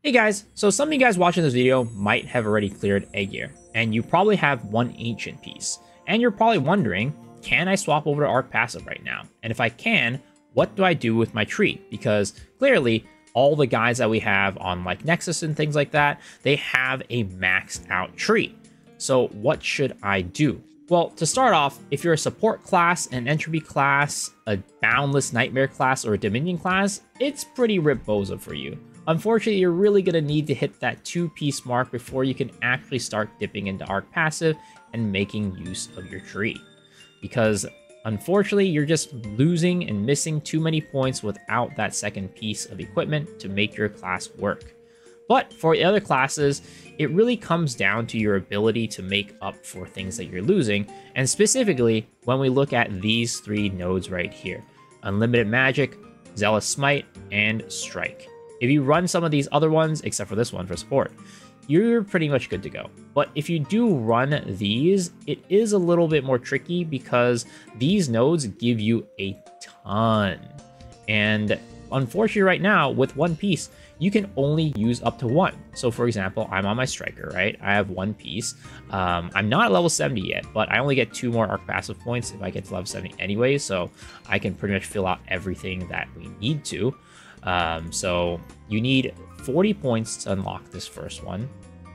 Hey guys, so some of you guys watching this video might have already cleared Egg Gear, and you probably have one ancient piece. And you're probably wondering, can I swap over to Arc Passive right now? And if I can, what do I do with my tree? Because clearly, all the guys that we have on like Nexus and things like that, they have a maxed out tree. So what should I do? Well, to start off, if you're a support class, an entropy class, a boundless nightmare class, or a dominion class, it's pretty rip bozo for you. Unfortunately, you're really going to need to hit that 2-piece mark before you can actually start dipping into Arc Passive and making use of your tree. Because unfortunately, you're just losing and missing too many points without that second piece of equipment to make your class work. But for the other classes, it really comes down to your ability to make up for things that you're losing, and specifically when we look at these three nodes right here: Unlimited Magic, Zealous Smite, and Strike. If you run some of these other ones, except for this one for support, you're pretty much good to go. But if you do run these, it is a little bit more tricky because these nodes give you a ton. And unfortunately right now, with one piece, you can only use up to one. So for example, I'm on my Striker, right? I have one piece. I'm not at level 70 yet, but I only get 2 more Arc Passive points if I get to level 70 anyway, so I can pretty much fill out everything that we need to. So you need 40 points to unlock this first one.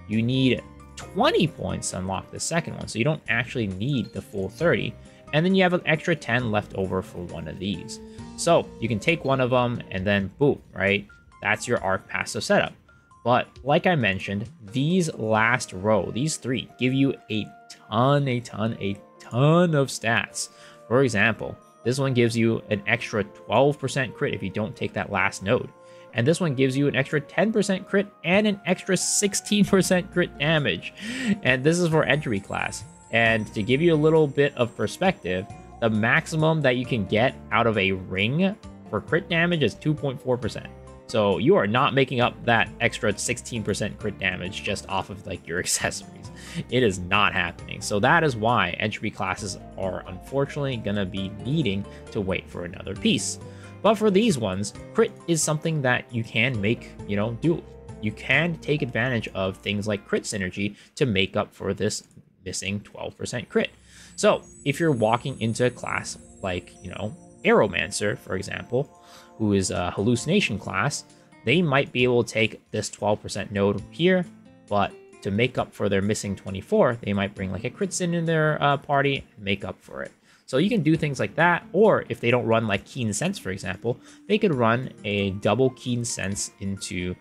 You need 20 points to unlock the second one, so you don't actually need the full 30. And then you have an extra 10 left over for one of these. So you can take one of them and then boom, right? That's your Arc Passive setup. But like I mentioned, these last row, these three, give you a ton of stats. For example, this one gives you an extra 12% crit if you don't take that last node. And this one gives you an extra 10% crit and an extra 16% crit damage. And this is for entry class. And to give you a little bit of perspective, the maximum that you can get out of a ring for crit damage is 2.4%. So you are not making up that extra 16% crit damage just off of like your accessories. It is not happening. So that is why entry classes are unfortunately gonna be needing to wait for another piece. But for these ones, crit is something that you can make, do. You can take advantage of things like crit synergy to make up for this missing 12% crit. So if you're walking into a class like, Aeromancer, for example, who is a hallucination class, they might be able to take this 12% node here, but to make up for their missing 24, they might bring like a crit sin in their party and make up for it. So you can do things like that, or if they don't run like Keen Sense, for example, they could run a double Keen Sense into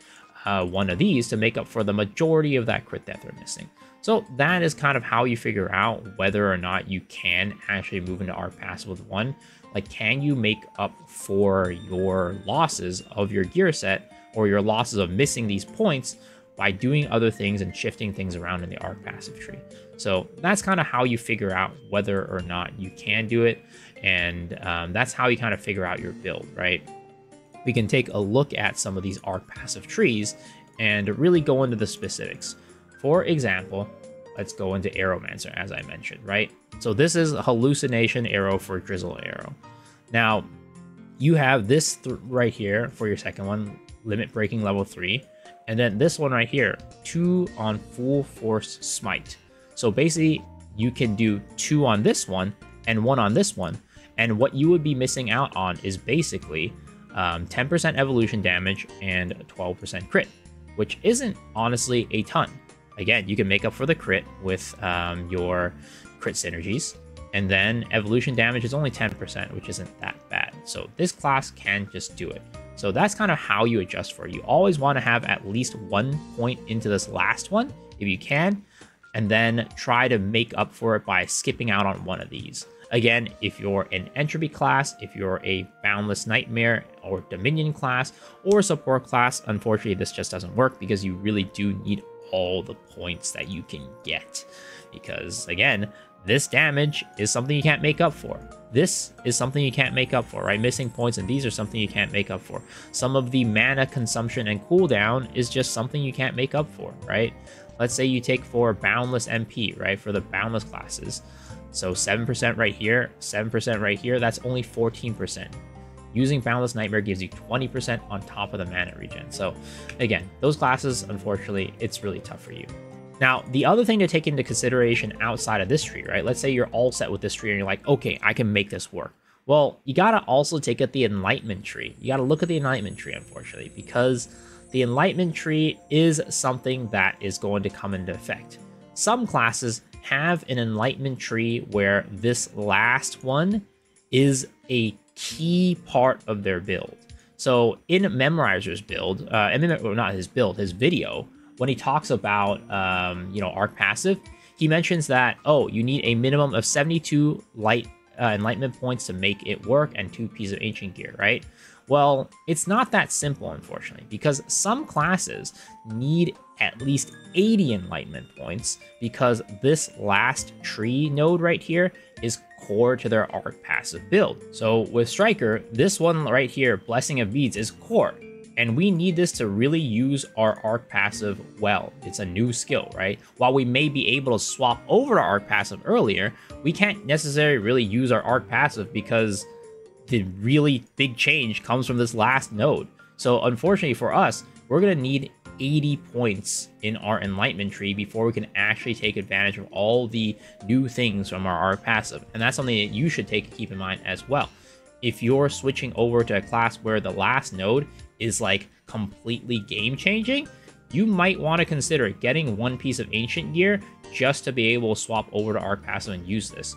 one of these to make up for the majority of that crit that they're missing. So that is kind of how you figure out whether or not you can actually move into Arc Passive with one. Like, can you make up for your losses of your gear set or your losses of missing these points by doing other things and shifting things around in the Arc Passive tree? So that's kind of how you figure out whether or not you can do it. And that's how you kind of figure out your build, right? We can take a look at some of these Arc Passive trees and really go into the specifics. For example, let's go into Aeromancer, as I mentioned, right? So this is a Hallucination Arrow for Drizzle Arrow. Now, you have this right here for your second one, Limit Breaking level 3. And then this one right here, 2 on Full Force Smite. So basically, you can do 2 on this one and 1 on this one. And what you would be missing out on is basically 10% evolution damage and 12% crit, which isn't honestly a ton. Again, you can make up for the crit with your crit synergies, and then evolution damage is only 10%, which isn't that bad. So this class can just do it. So that's kind of how you adjust for it. You always want to have at least 1 point into this last one, if you can, and then try to make up for it by skipping out on one of these. Again, if you're an entropy class, if you're a boundless nightmare or dominion class or support class, unfortunately, this just doesn't work because you really do need all the points that you can get. Because again, this damage is something you can't make up for. This is something you can't make up for, right? Missing points, and these are something you can't make up for. Some of the mana consumption and cooldown is just something you can't make up for, right? Let's say you take for Boundless MP, right? For the Boundless classes. So 7% right here, 7% right here, that's only 14%. using Boundless Nightmare gives you 20% on top of the mana regen. So again, those classes, unfortunately, it's really tough for you. Now, the other thing to take into consideration outside of this tree, right? Let's say you're all set with this tree and you're like, okay, I can make this work. Well, you gotta also take at the Enlightenment tree. You gotta look at the Enlightenment tree, unfortunately, because the Enlightenment tree is something that is going to come into effect. Some classes have an Enlightenment tree where this last one is a key part of their build. So in Memorizer's build, not his build, his video, when he talks about, Arc Passive, he mentions that, oh, you need a minimum of 72 Enlightenment points to make it work and 2 pieces of Ancient Gear, right? Well, it's not that simple, unfortunately, because some classes need at least 80 Enlightenment points because this last tree node right here is core to their Arc Passive build. So with Striker, this one right here, Blessing of Beads, is core. And we need this to really use our Arc Passive well. It's a new skill, right? While we may be able to swap over to Arc Passive earlier, we can't necessarily really use our Arc Passive because the really big change comes from this last node. So unfortunately for us, we're going to need 80 points in our Enlightenment tree before we can actually take advantage of all the new things from our Arc Passive. And that's something that you should keep in mind as well. If you're switching over to a class where the last node is like completely game changing, you might want to consider getting 1 piece of Ancient Gear just to be able to swap over to Arc Passive and use this.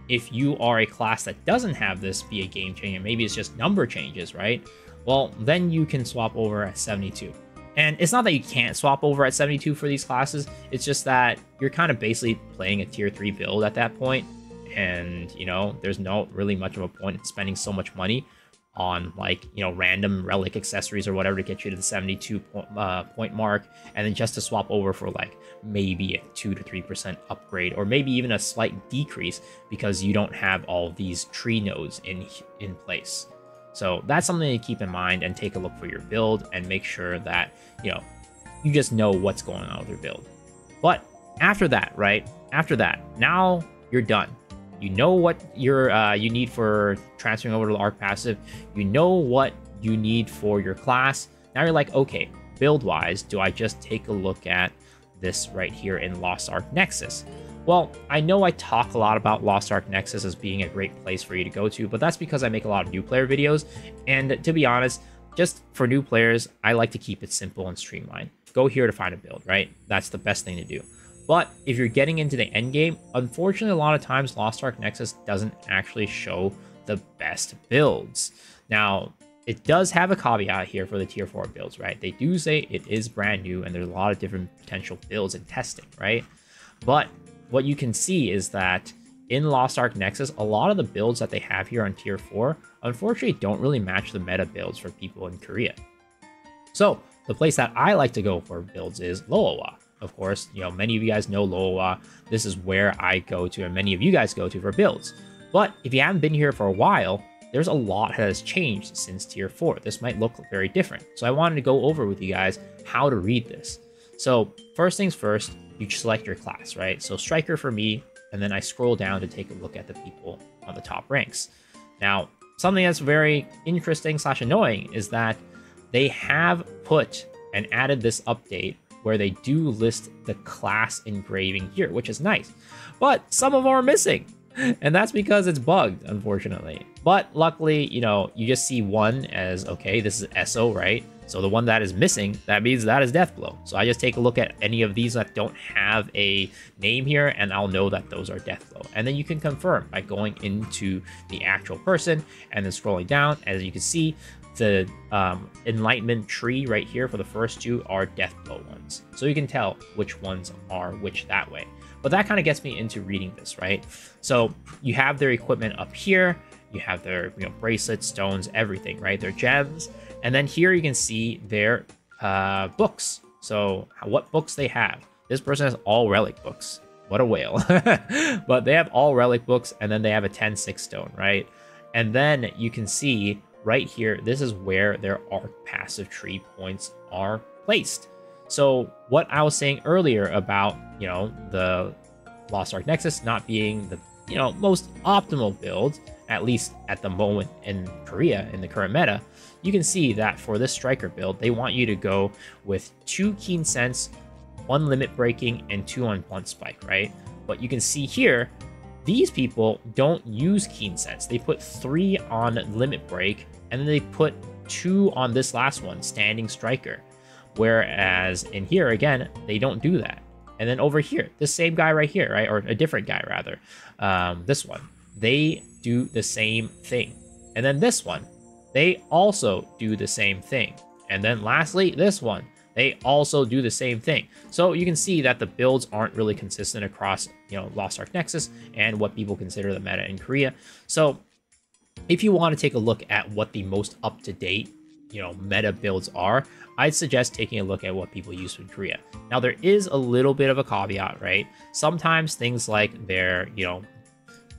If you are a class that doesn't have this be a game changer, maybe it's just number changes, right? Well, then you can swap over at 72. And it's not that you can't swap over at 72 for these classes, it's just that you're kind of basically playing a tier 3 build at that point. And, there's no really much of a point in spending so much money on random relic accessories or whatever to get you to the 72 point mark, and then just to swap over for maybe a 2 to 3% upgrade, or maybe even a slight decrease because you don't have all these tree nodes in place. So that's something to keep in mind and take a look for your build and make sure that you just know what's going on with your build. But after that, right? After that, now you're done. You know what you need for transferring over to the Arc Passive. You know what you need for your class. Now you're like, okay, build-wise, do I just take a look at this right here in Lost Ark Nexus? Well, I know I talk a lot about Lost Ark Nexus as being a great place for you to go to, but that's because I make a lot of new player videos. And to be honest, just for new players, I like to keep it simple and streamlined. Go here to find a build, right? That's the best thing to do. But if you're getting into the end game, unfortunately, a lot of times Lost Ark Nexus doesn't actually show the best builds. Now, it does have a caveat here for the tier 4 builds, right? They do say it is brand new and there's a lot of different potential builds in testing, right? But what you can see is that in Lost Ark Nexus, a lot of the builds that they have here on tier 4, unfortunately, don't really match the meta builds for people in Korea. So the place that I like to go for builds is Loawa. Of course, many of you guys know Loawa. This is where I go to, and many of you guys go to for builds. But if you haven't been here for a while, there's a lot that has changed since tier 4. This might look very different. So I wanted to go over with you guys how to read this. So first things first, you select your class, right? So Striker for me, and then I scroll down to take a look at the people on the top ranks. Now, something that's very interesting / annoying is that they have put and added this update where they do list the class engraving here, which is nice. But some of them are missing, and that's because it's bugged, unfortunately. But luckily, you just see one as, okay, this is SO, right? So the one that is missing, that means that is Deathblow. So I just take a look at any of these that don't have a name here, and I'll know that those are Deathblow. And then you can confirm by going into the actual person and then scrolling down. As you can see, the Enlightenment tree right here for the first 2 are Deathblow ones. So you can tell which ones are which that way. But that kind of gets me into reading this, right? So you have their equipment up here. You have their bracelets, stones, everything, right? Their gems. And then here you can see their books. So what books they have. This person has all relic books. What a whale. But they have all relic books, and then they have a 10-6 stone, right? And then you can see right here, this is where their Arc Passive tree points are placed. So what I was saying earlier about, the Lost Ark Nexus not being the, most optimal build, at least at the moment in Korea, in the current meta, you can see that for this striker build, they want you to go with 2 Keen Sense, 1 Limit Breaking, and 2 on Blunt Spike, right? But you can see here, these people don't use Keen Sense. They put 3 on Limit Break, and then they put 2 on this last one, Standing Striker. Whereas in here, again, they don't do that. And then over here, this same guy right here, right? Or a different guy, rather. This one. They do the same thing. And then this one, they also do the same thing. And then lastly, this one, they also do the same thing. So you can see that the builds aren't really consistent across, Lost Ark Nexus and what people consider the meta in Korea. So if you want to take a look at what the most up-to-date, meta builds are, I'd suggest taking a look at what people use in Korea. Now, there is a little bit of a caveat, right? Sometimes things like their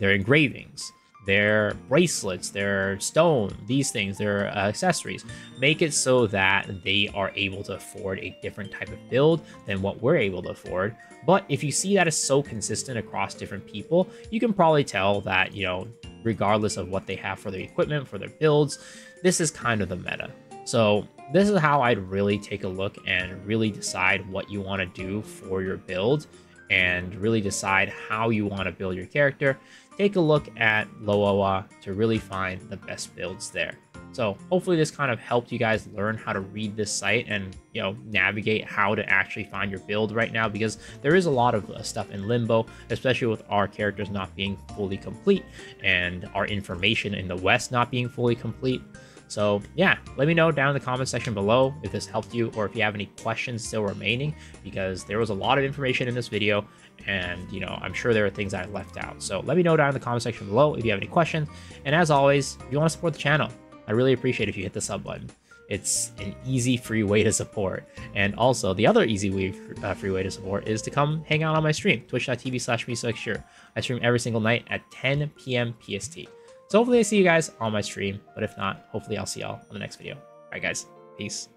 engravings, their bracelets, their stone, these things, their accessories, make it so that they are able to afford a different type of build than what we're able to afford. But if you see that it's so consistent across different people, you can probably tell that, regardless of what they have for their equipment, for their builds, this is kind of the meta. So this is how I'd really take a look and really decide what you want to do for your build and really decide how you want to build your character. Take a look at Loawa to really find the best builds there. So hopefully this kind of helped you guys learn how to read this site and, navigate how to actually find your build right now, because there is a lot of stuff in limbo, especially with our characters not being fully complete and our information in the West not being fully complete. So yeah, let me know down in the comment section below if this helped you or if you have any questions still remaining, because there was a lot of information in this video and, I'm sure there are things I left out. So let me know down in the comment section below if you have any questions. And as always, if you want to support the channel, I really appreciate if you hit the sub button. It's an easy, free way to support. And also, the other easy way, free way to support is to come hang out on my stream, twitch.tv/MeSoXure. I stream every single night at 10 p.m. PST. So hopefully I see you guys on my stream, but if not, hopefully I'll see y'all on the next video. All right, guys, peace.